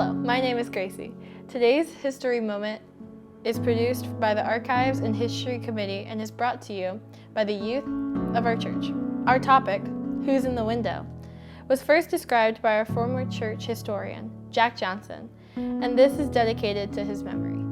Hello, my name is Gracie. Today's History Moment is produced by the Archives and History Committee and is brought to you by the youth of our church. Our topic, Who's in the Window, was first described by our former church historian, Jack Johnson, and this is dedicated to his memory.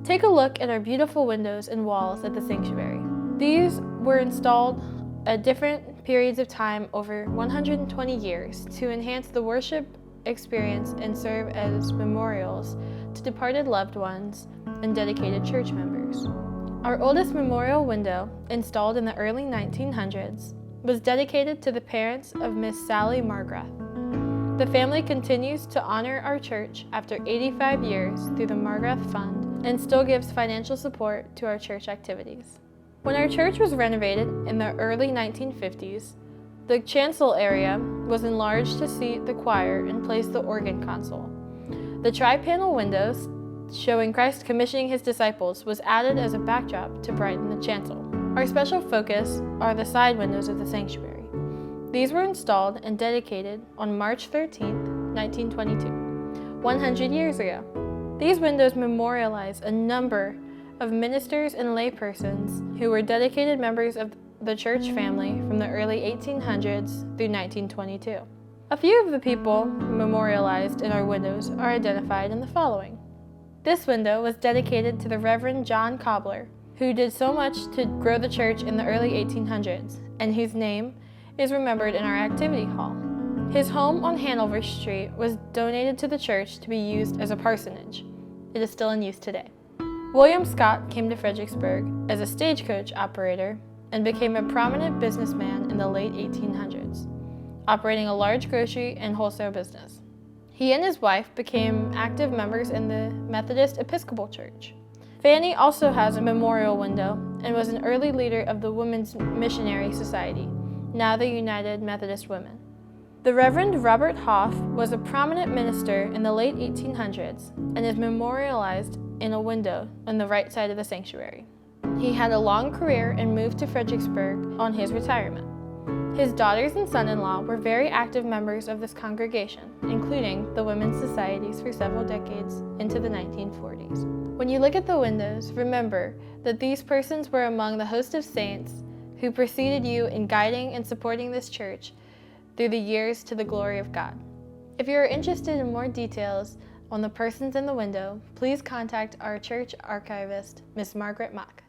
Take a look at our beautiful windows and walls at the sanctuary. These were installed at different periods of time over 120 years to enhance the worship experience and serve as memorials to departed loved ones and dedicated church members. Our oldest memorial window, installed in the early 1900s, was dedicated to the parents of Miss Sally Margrath. The family continues to honor our church after 85 years through the Margrath Fund and still gives financial support to our church activities. When our church was renovated in the early 1950s, the chancel area was enlarged to seat the choir and place the organ console. The tri-panel windows, showing Christ commissioning his disciples, was added as a backdrop to brighten the chancel. Our special focus are the side windows of the sanctuary. These were installed and dedicated on March 13, 1922, 100 years ago. These windows memorialize a number of ministers and laypersons who were dedicated members of the church family from the early 1800s through 1922. A few of the people memorialized in our windows are identified in the following. This window was dedicated to the Reverend John Cobbler, who did so much to grow the church in the early 1800s, and whose name is remembered in our activity hall. His home on Hanover Street was donated to the church to be used as a parsonage. It is still in use today. William Scott came to Fredericksburg as a stagecoach operator and became a prominent businessman in the late 1800s, operating a large grocery and wholesale business. He and his wife became active members in the Methodist Episcopal Church. Fanny also has a memorial window and was an early leader of the Women's Missionary Society, now the United Methodist Women. The Reverend Robert Hoff was a prominent minister in the late 1800s and is memorialized in a window on the right side of the sanctuary. He had a long career and moved to Fredericksburg on his retirement. His daughters and son-in-law were very active members of this congregation, including the women's societies for several decades into the 1940s. When you look at the windows, remember that these persons were among the host of saints who preceded you in guiding and supporting this church through the years to the glory of God. If you are interested in more details on the persons in the window, please contact our church archivist, Miss Margaret Mock.